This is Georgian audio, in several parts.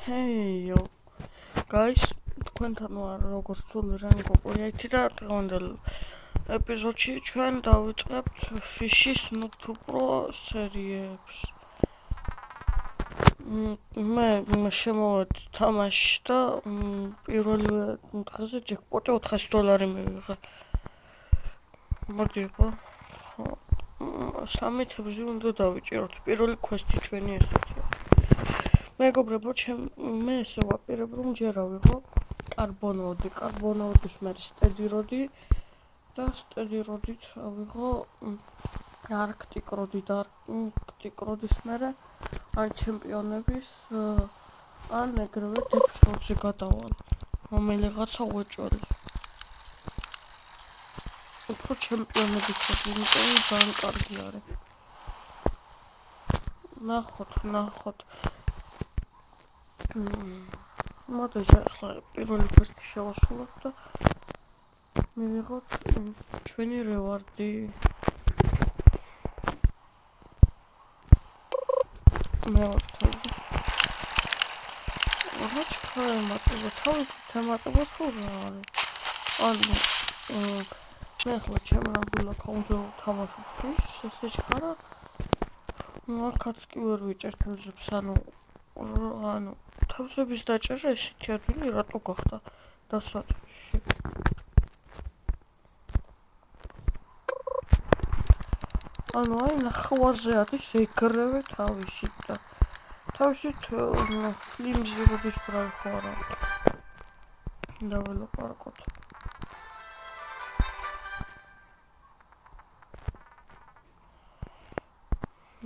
Hey yo, guys, თქვენთან ვარ როგორც სულ რენგო პროექტი და დღევანდელ ეპიზოდში ჩვენ დავიწყებთ Fish-ის Noob Pro სერიებს. მე შემოვედი თამაში და პირველივე დღეზე ჯეკპოტი $400 მივიღე. მოდიება. სამი თევზი უნდა დავიჭიროთ. პირველი quest-ი ჩვენი ესეთია. მეგობრებო, მე ესე ვაპირებ, რომ ჯერ ავიღო კარბონოდის მე სტედი როდი და სტედი როდით ავიღო არქტიკ როდის მერე ან ჩემპიონების ან ეგრევე დეპს როდზე გადავალ. რომელიღაცა უეჭველი. უფრო ჩემპიონების როდი, იმიტომ ძალიან კარგი არის. ნახოთ. მოდეშ ახლა პირველი quest-ი შევასრულოთ და მივიღოთ ჩვენი რევარდი. მე ვარ თავი. რა ჩქარემატება, თავისი თემატება თუ რა არის? ანუ მე ახლა ჩემ ნამდვილ აკაუნტზე ვთამაშობ Fish-ს, ესე ჩქარა. აქაც კი ვერ ვიჭერ თევზებს, ანუ თევზების დაჭერა ესეთი ადვილი რატო გახდა დასაწყისში? ანუ აი ნახევარზე არის ეგრევე თავისით და თავისით ფლიმზი როდის ბრავი ხო არა. დაველაპარაკოთ.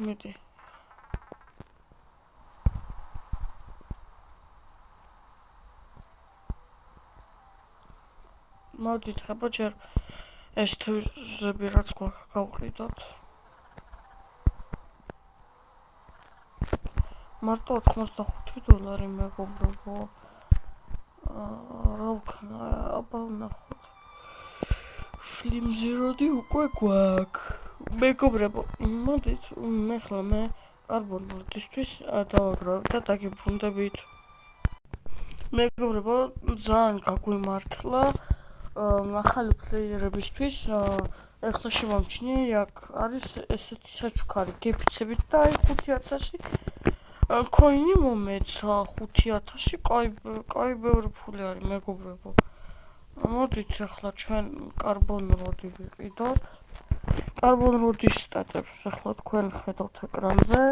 მიდი. მოდით ხება ჯერ ეს თევზები რაც გვაქვს გავყიდოთ. მარტო $85 მეგობრებო. რა ვქნა, აბა ვნახოთ. ფლიმზი როდი უკვე გვაქვს. მეგობრებო, მოდით მე კარბონოდისთვის დავაგროვებ და დაგიბრუნდებით. მეგობრებო, ძალიან გაგვიმართლა ახალი პლეიერებისთვის. ეხლა შევამჩნიე, აქ არის ესეთი საჩუქარი გეფიცებით და აი 5000 კოინი მომეცა 5000 კაი ბევრი ფული არის მეგობრებო. მოდით ახლა ჩვენ კარბონ როდი ვიყიდოთ. კარბონ როდის სტატებს ახლა თქვენ ხედავთ ეკრანზე.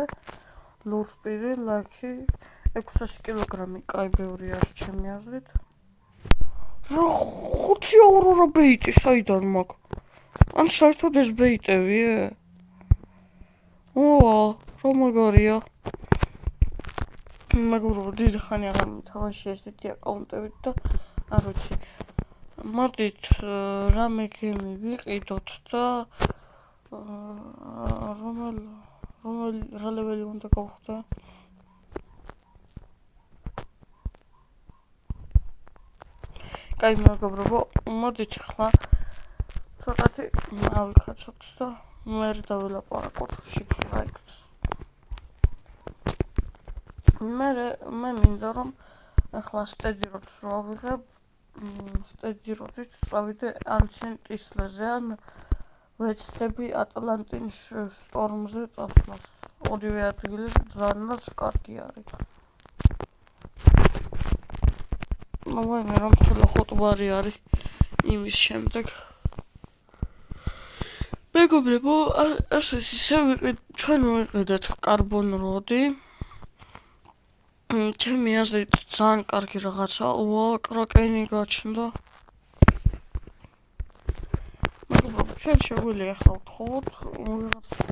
ლურსპირი, ლაკი 600 კილოგრამი კაი ბევრი არის ჩემი აზრით. რა 5 euро რა ბეიტი საიდან მაქვს? ან საერთოდ ეს ბეიტებია? რა მაგარია. მეგობრებო, დიდი ხანი აღარ მithamashi ესეთი აკაუნტებით და არ ვიცი. მოდით რამე გემი ვიყიდოთ და რა ლეველი უნდა გავხდე? კაი მეგობრებო, მოდით ახლა ცოტათი ავიქაცოთ და მე დაველაპარაკოთ შიფრაიქს. მე მინდა რომ ახლა სტედი როდს რო ავიღებ, სტედი როდით წავიდე ანცენტ ისლზე ან ვეცდები ატლანტის სტორმზე წასვლას. ორივე ადგილი ძალიან კარგი არის. მე რომ ხელა ხოტბარი არის იმის შემდეგ. მეგობრებო, ისე ჩვენ ვიყიდეთ კარბონ როდი. ჩემი აზრით ძალიან კარგი რაღაცა. კრაკენი გაჩნდა. მეგობრებო, ჩვენ შეგვიძლია ახლა ვთხოვოთ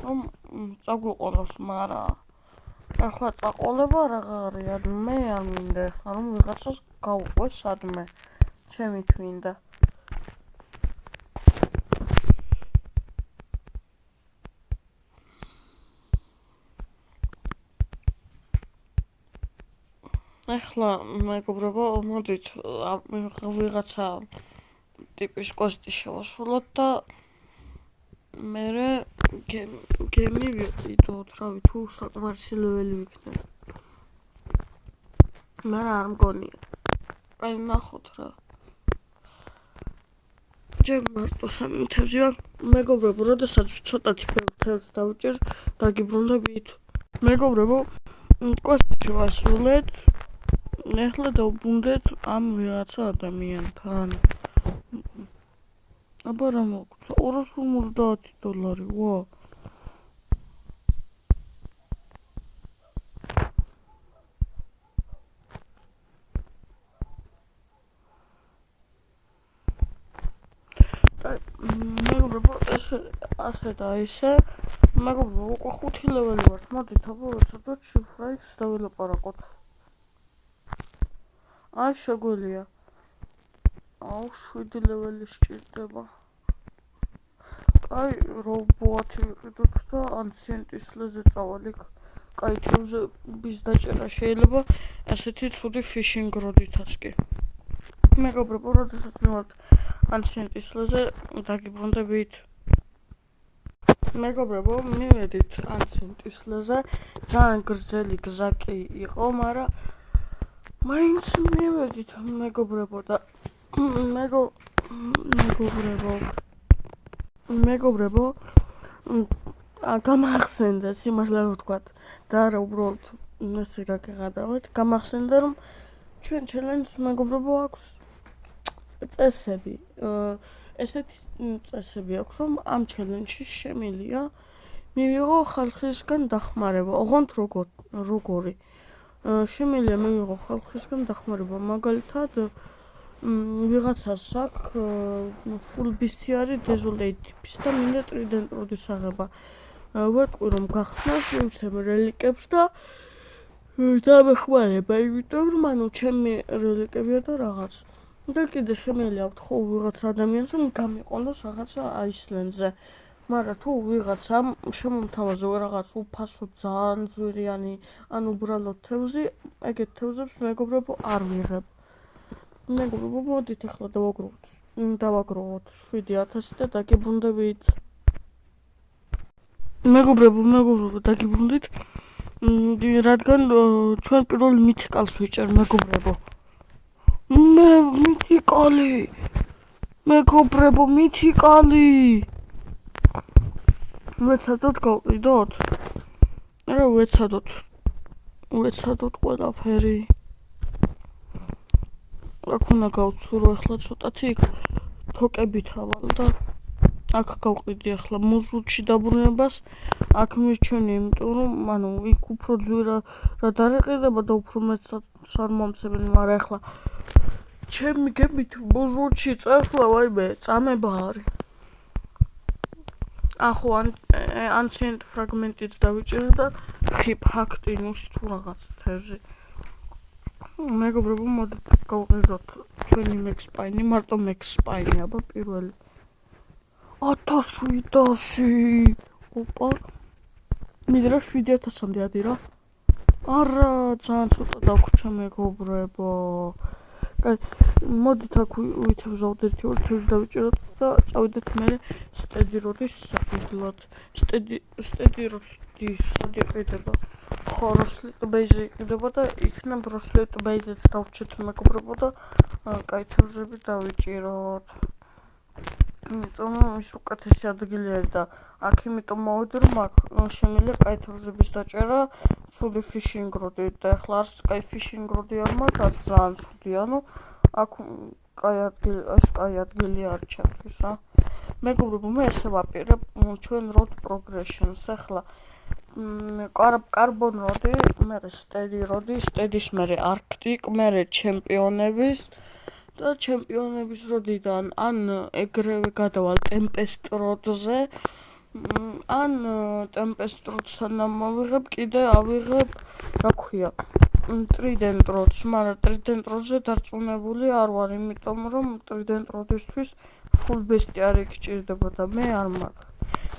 რომ წაგვიყოლოს, მაგრამ ახლა წაყოლება რა არის? მე არ მინდა ახლა რომ ვიღაცას გავუყვეს სადმე. ჩემი თვინდა. ახლა მეგობრებო, მოდით ვიღაცა ტიპის quest-ი შევასრულოთ და მერე გემი ვიყიდოთ, რავი, თუ საკმარისი ლეველი ვიქნებ. მაგრამ არ მგონია. აი ნახოთ რა. ჯერ მარტო 3 თევზი აქვს. მეგობრებო, როდესაც ცოტათი თევზს დავჭერ, დაგიბრუნდებით. მეგობრებო, კვესტში ვასრულეთ. ეხლა დავბრუნდეთ ამ ვიღაცა ადამიანთან. აბა რა მოგცა? $250, ვა. მეგობრებო, ასე და ისე. მეგობრებო, უკვე 5 ლეველი ვართ. მოდით აბა ვეცადოთ შიფრაიქს დავილაპარაკოთ. აი შეგვიძლია. 7 ლეველი სჭირდება. აი რობოტი ვიყიდოთ და ანციენტის ლეზე წავალიქ. კაი თევზების დაჭერა შეიძლება ასეთი ცუდი ფიშინგ როდითაც კი. მეგობრებო, როდესაც მივართ ანციენტის ლეზე დაგიბრუნდებით. მეგობრებო, მივედით ანციენტის ლეზე. ძალიან გრძელი გზა კი იყო, მაგრამ მაინც მივედით მეგობრებო და მეგობრებო გამახსენდა სიმართლე რომ ვთქვათ და არა უბრალოდ ესე გაგეღადავთ. გამახსენდა რომ ჩვენ ჩელენჯს მეგობრებო აქვს წესები. ესეთი წესები აქვს რომ ამ ჩელენჯში შემიძლია მივიღო ხალხისგან დახმარება. ოღონდ როგორი შემიძლია მივიღო ხალხისგან დახმარება. მაგალითად ვიღაცას აქვს full bestiary desolate ტიპის და მინდა trident როდის აღება. ვეტყვი რომ გახსნას, მივცემ რელიკებს და დამეხმარება, იმიტომ რომ ანუ ჩემი რელიკებია და რაღაც. და კიდე შემიძლია ვთხოვ ვიღაც ადამიანს რომ გამიყონოს რაღაცა აისლენდზე. მაგრამ თუ ვიღაცამ შემომთავაზე რაღაც უფასო ძალიან ძვირიანი, ანუ უბრალოდ თევზი, ეგეთ თევზებს მეგობრებო არ ვიღებ. მეგობრებო, მოდით ახლა დავაგროვოთ 7000 და დაგიბრუნდებით. მეგობრებო, დაგიბრუნდით. რადგან ჩვენ პირველ მითიკალს ვიჭერ მეგობრებო. მეგობრებო, მითიკალი. ვეცადოთ გავყიდოთ? რა ვეცადოთ ყველაფერი. აქ უნდა გავცურო ახლა ცოტათი იქ თოკებით ავალ და აქ გავყიდი ახლა მოზულში დაბრუნებას. აქ მირჩენია, იმიტომ რომ ანუ იქ უფრო ძვირა რა დარიყიდება და უფრო მეტად წარმომცემენ, მაგრამ ახლა ჩემი გებით მოზულში წასვლა ვაიმე წამება არის. ახო ancient fragment-იც დავიჭერე და ფაქტინუს თუ რაღაც თევზი. მეგობრებო, მოდით გავყიდოთ ჩვენი Max-Pine, მარტო Max-Pine აბა პირველი. 1700. ოპა. მიდრა 7000-მდე ადირა. არა, ძალიან ცოტა დაგვრჩა მეგობრებო. კაი, მოდით აქ ვითევზავთ 1-2 თევზი დავიჭეროთ და წავიდეთ მერე სტედი როდის საფუძვლად. სტედი როდის ადიყიდება. ხოროსლიტ ბეიზე იყიდება და იქნებ როსლიტ ბეიზეც დავჭეთ მეგობრებო და კაი თევზები დავიჭიროთ. იმიტომ ის უკეთესი ადგილი არის და აქ იმიტომ მოვედი რომ აქ შემიძლია კაი თევზების დაჭერა, ცუდი ფიშინგ როდი და ახლა არც კაი ფიშინგ როდი არ მაქვს, არც ძალიან ცუდი, ანუ აქ კაი ადგილი არის ჩემთვის რა. მეგობრებო, მე ესე ვაპირებ ჩვენ road progression-ს ახლა კარბონ როდი, მერე სტედი როდი, სტედის მერე არქტიკ, მერე ჩემპიონების და ჩემპიონების როდიდან ან ეგრევე გადავალ ტემპესტ როდზე, ან ტემპესტ როდსთან მოვიღებ, კიდე ავიღებ, რა ქვია, ტრიდენტ როდს, მაგრამ ტრიდენტ როდზე დარწმუნებული არ ვარ, იმიტომ რომ ტრიდენტ როდისთვის full bestiary გჭირდება და მე არ მაქვს.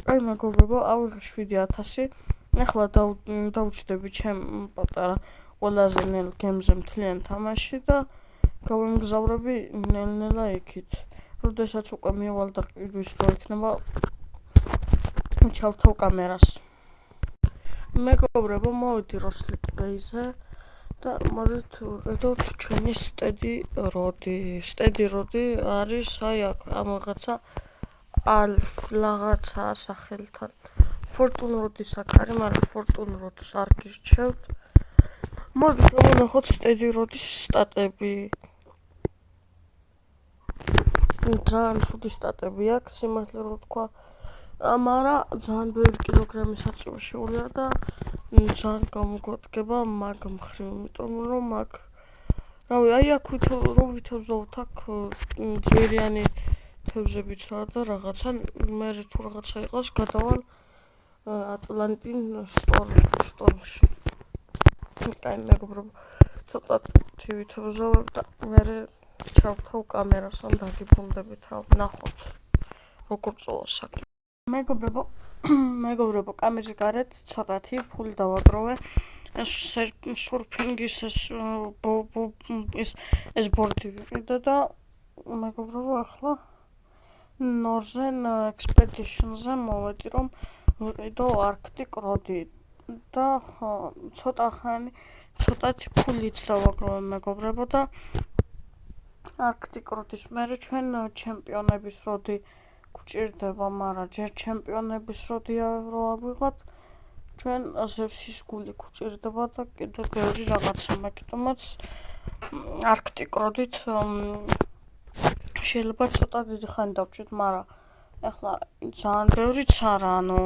აი მეგობრებო, ავიღე 7000. ახლა დავუჩდები ჩემ პატარა ყველაზე ნელ გემზე მთლიან თამაში და გავემგზავრები ნელ-ნელა იქით. როდესაც უკვე მივალ და ყიდვის დრო იქნება ჩავთავ კამერას. მეგობრებო, მოვედი როსლიტ ბეიზე და მოდით ვიყიდოთ ჩვენი სტედი როდი არის აი აქ ამაღაცა ალფ რაღაცა სახელთან ფორტუნ როდის აქ არის მაგრამ ფორტუნ როდს არ გირჩევთ მოდით ვნახოთ სტედი როდის სტატები ძალიან ცუდი სტატები აქვს სიმართლე რომ თქვა მაგრამ ძალიან ბევრი კილოგრამი საწვევი შეუძლია და ძალიან გამოგვადგება მაგ მხრივ იმიტომ რომ მაგ რავი აი აქ რომ ვითევზოთ აქ ძვირიანი თევზებიც და რაღაცა მე თუ რაღაცა იყოს გადავალ ატლანტინ სტორმში აი მეგობრებო ცოტა ვითევზოვებ და მე ჩავთავ კამერას ან დაგიბრუნდებით რა ვნახოთ როგორ წოვა საქმე მეგობრებო კამერის გარეთ ცოტათი ფული დავაგროვე ეს სურფინგის ეს ბორდი ვიყიდე და მეგობრებო ახლა Northern Expedition-ზე მოვედი რომ ვიყიდო Arctic როდი და ცოტათი ფულიც დავაგროვე მეგობრებო და Arctic როდის მერე ჩვენ ჩემპიონების როდი გვჭირდება, მაგრამ ჯერ ჩემპიონების როდია რო აგვიღოთ, ჩვენ ზევსის გული გვჭირდება და კიდე ბევრი რაღაცა მაგიტომაც Arctic როდით შეიძლება ცოტა დიდი ხანი დავჭირთ, მაგრამ ეხლა ძალიან ბევრიც არა, ანუ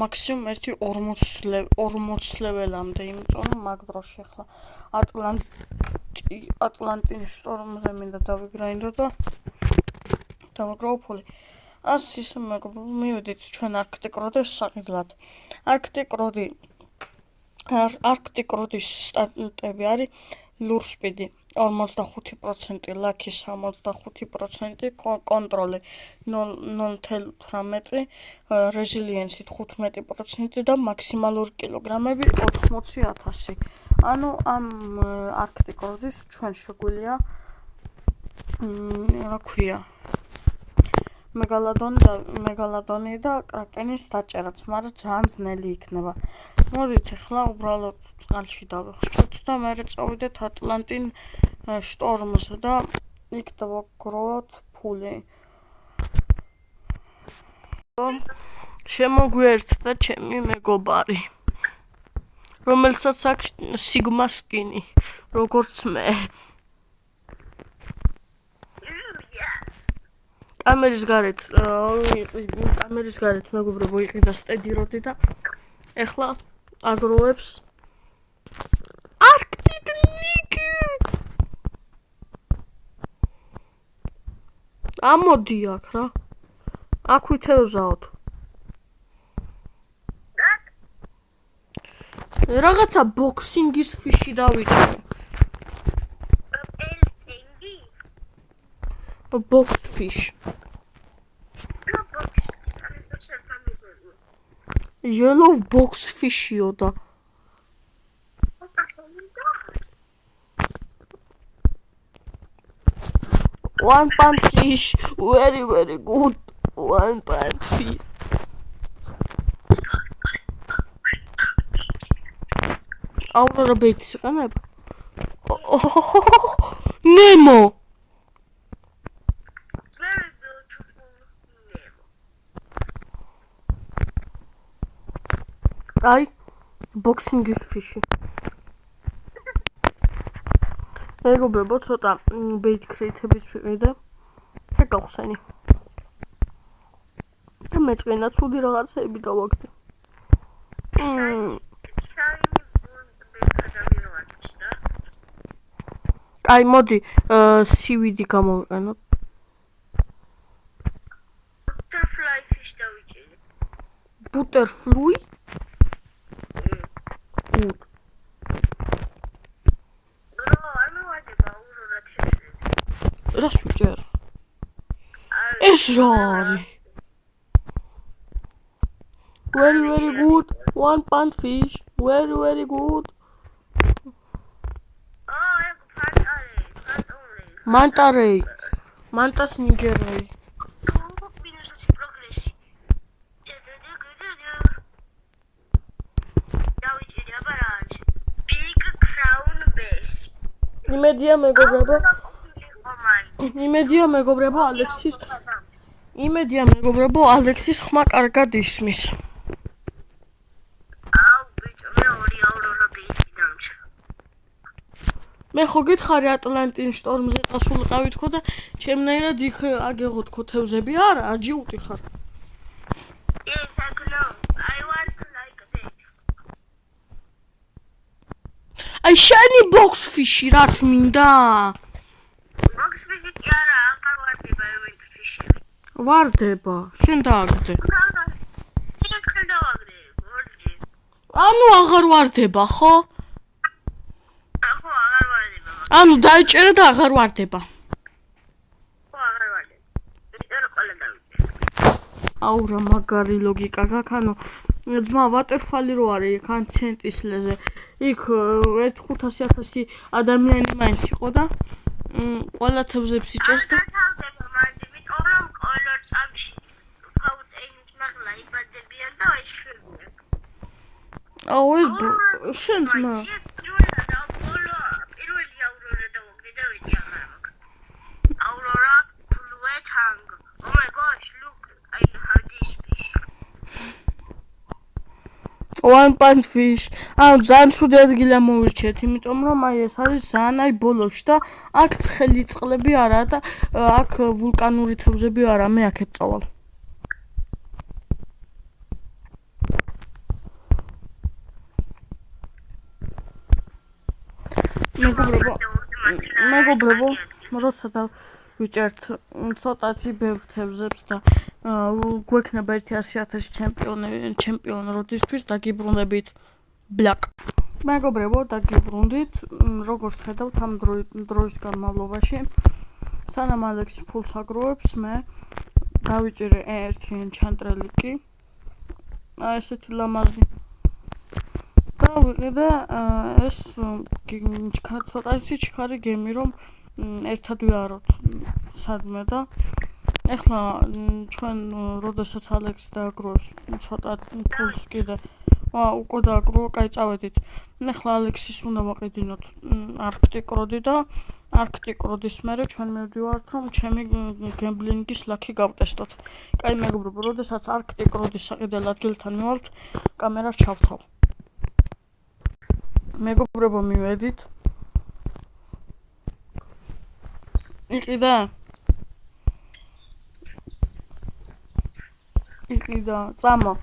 მაქსიმუმ ერთი 40 ლეველამდე, იმიტომ რომ მაგ დროში ეხლა ატლანტინის შტორმზე მინდა დავიგრაინდო და დავაგროვო ფული. ასე ისე მეგობრებო, მივედით ჩვენ Arctic როდის საყიდლად. Arctic როდის სტატები არის lure speed 45%, lucky 65%, control 0.18, resilience 15% და მაქსიმალური კილოგრამები 80,000. ანუ ამ Arctic როდის ჩვენ შეგვიძლია რა ქვია მეგალადონი და კრაკენის დაჭერაც, მაგრამ ძალიან ძნელი იქნება. მოდით ახლა უბრალოდ წყალში დავიხსოვთ და მერე წავიდეთ ატლანტინ შტორმზე და იქ დავაგროვოთ ფული. შემოგვიერთდა ჩემი მეგობარი, რომელსაც აქვს სიგმა სკინი, როგორც მე. კამერის გარეთ მეგობრებო იყიდა სტედი როდი და ეხლა აგროვებს Arctic ნიკი. ამოდი აქ რა. აქ ვითევზაოთ. რაღაცა ბოქსინგის ფიში დავიწყე. Boxed fish. Yellow box fish-io da. One pound fish, very good. 1 pound fish. Aurora Bates იყენებ? Nemo. აი ბოქსინგის ფიში. მეგობრებო, ცოტა ბეით კრეიტების ვიყიდე. შეგახსენი. და მეწყინა ცუდი რაღაცები დავაგდე. აი მოდი სივიდი გამოვიყენოთ. Butterfly fish დავიჭირე. Butterfly? Good. რას ვიჭერ? ეს რა არის? Very good. 1 pound fish. Very good. Mantarei. Mantas nigerei. Big იმედია მეგობრებო ალექსის ხმა კარგად ისმის. მე ხო გითხარი ატლანტინ შტორმზე წასულიყავით ხო და ჩემნაირად იქ აგეღოთ ქოთევზები არა აჯი უტიხარ. Yes, I know. I want to like it. აი შენი box fish-ი რათ მინდა? Box fish-ი კი არა, აღარ ვარდება event fish-ი. ვარდება, შენ დააგდე. შენ ხელ დავაგდე, ორჯერ. ანუ აღარ ვარდება, ხო? ხო, აღარ ვარდება. ანუ დაიჭერე და აღარ ვარდება. ხო, აღარ ვარდება. ვიწერე ყველა დავიჭერე. აუ რა მაგარი ლოგიკა გაქვს, ანუ ძმა ვატერფალი რო არის იქ ან ცენტისლეზე. იქ 1-500,000 ადამიანი მაინც იყო და ყველა თევზებს იჭერს და იმიტომ რომ ყოველ წამში ფაუტეინის მაღლა იბადებიან და აი შვებიან. აუ ეს შენ ძმა პირველი აურორა დავაგდე და ვეძი აღარ მაქვს. Aurora blue tongue. Oh my gosh, look, I have this fish. One punch fish. ანუ ძალიან ცუდი ადგილი ამოვირჩიეთ, იმიტომ რომ აი ეს არის ძალიან აი ბოლოში და აქ ცხელი წყლები არაა და აქ ვულკანური თევზები არა, მე აქეთ წავალ. მეგობრებო, როცა დავიჭერთ ცოტათი ბევრ თევზებს და გვექნება 100,000 ჩემპიონი როდისთვის დაგიბრუნდებით ბლაკ. მეგობრებო, დაგიბრუნდით, როგორც ხედავთ ამ დროის განმავლობაში სანამ ალექსი ფულს აგროვებს, მე დავიჭერე ერთი ენჩანტრელიკი. აი ესეთი ლამაზი. და ვიყიდე ეს ცოტათი ჩქარი გემი რომ ერთად ვიაროთ სადმე და ეხლა ჩვენ როდესაც ალექსი დააგროვებს ცოტა ფულს კიდე უკვე დააგროვა, კაი წავედით. ეხლა ალექსის უნდა ვაყიდინოთ არქტიკ როდი და არქტიკ როდის მერე ჩვენ მივდივართ რომ ჩემი გემბლინგის ლაქი გავტესტოთ. კაი მეგობრებო, როდესაც არქტიკ როდის საყიდელ ადგილთან მივალთ, კამერას ჩავთავ. მეგობრებო, მივედით. იყიდა, წამო.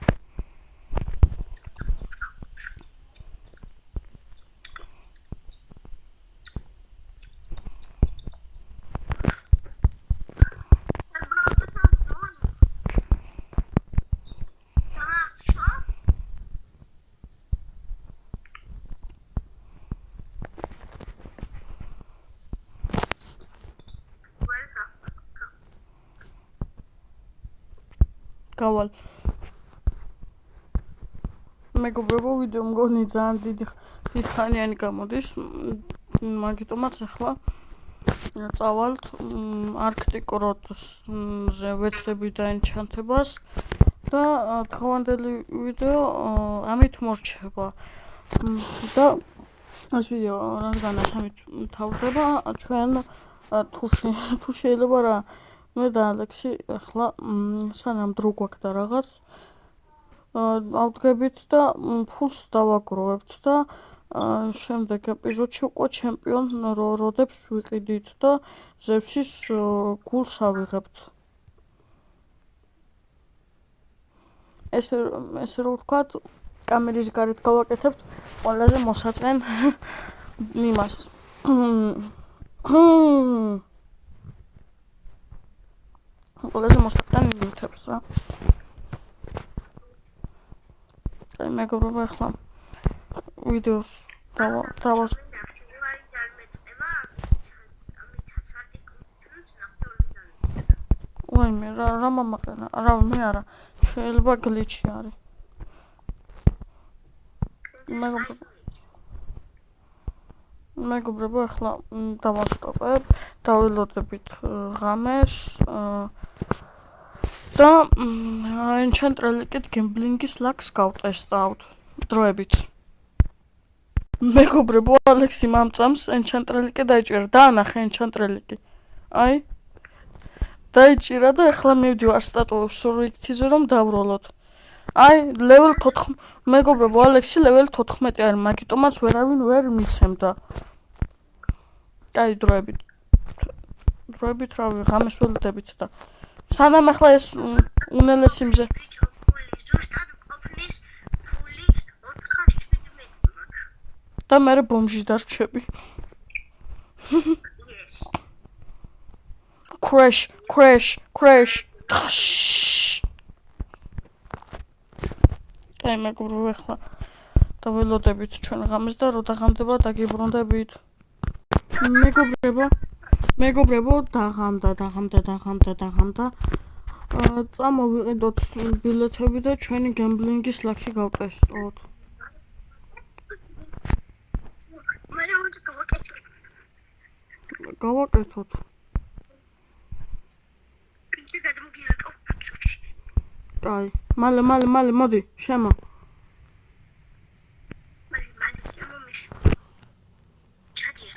გავალ. მეგობრებო, ვიდეო მგონი ძალიან დიდხანიანი გამოდის, მაგიტომაც ახლა წავალთ არქტიკ როდზე ვეცდები დაენჩანთებას და დღევანდელი ვიდეო ამით მორჩება. და ეს ვიდეო რადგანაც ამით თავდება, ჩვენ თუ შეიძლება რა მე და ალექსი ახლა სანამ დრო გვაქვს და რაღაც ავდგებით და ფულს დავაგროვებთ და შემდეგ ეპიზოდში უკვე ჩემპიონ როდებს ვიყიდით და ზევსის გულს ავიღებთ. ესე რომ ვთქვათ, კამერის გარეთ გავაკეთებთ ყველაზე მოსაწყენ იმას. ყველაზე მოსაწყენ ნიუტებს რა. აი მეგობრებო, ახლა ვიდეოს დავას ვაიმე რა მომაყენა, რა მე არა, შეიძლება გლიჩი არის. მეგობრებო, ახლა დავასტოპებ, დავილოდებით ღამეს და ენჩანტრელიკით გემბლინგის ლაქს გავტესტავთ დროებით. მეგობრებო, ალექსი მამწამს ენჩანტრელიკი დაიჭირა. დაანახე ენჩანტრელიკი. აი. დაიჭირა და ახლა მივდივარ სტატუებს სურვიქთიზე რომ დავროლოთ. აი, level 4 მეგობრებო, ალექსი level 14 არის, მაგიტომაც ვერავინ ვერ მიცემდა. აი, დროებით რავი, ღამეს ველოდებით და სანამ ახლა ეს უნელესი მზე ბიჭო, ფული ზუსტად ყოფნის ფული 417 და მე ბომჟი დარჩები. Yes. Crash. აი, მეგობრებო, ახლა დაველოდებით ჩვენ ღამეს და რო დაღამდება დაგიბრუნდებით. მეგობრებო, დაღამდა. წამოვიყიდოთ ბილეთები და ჩვენი გემბლინგის ლაქი გავტესტოთ. მერე უნდა გავაკეთო. გავაკეთოთ. ბიჭი გადმოგიაკავ ბიჭი. აი, მალე, მოდი, შემო. მალე, მომიშ. ჩადიე.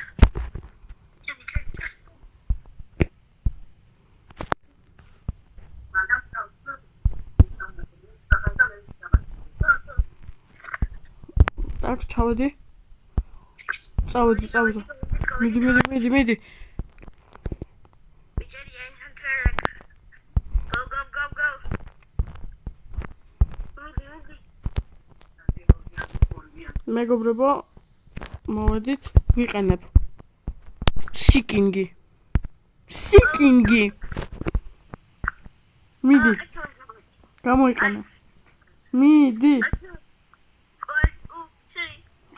აქ ჩავედი. წავედი. მიდი. ბიჭერი ენჩანტრელიკ. Go. მეგობრებო, მოვედით, ვიყენებ. სიკინგი. მიდი, გამოიყენე. მიდი.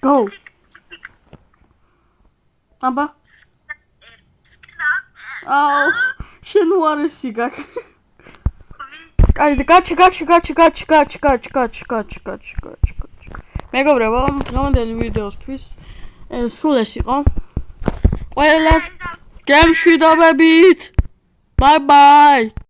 Go. აბა. აუ, შენ უარესი გაკ. კაი, გაჩი. მეგობრებო, დღევანდელი ვიდეოსთვის სულ ეს იყო. ყველას გემშვიდობებით. Bye.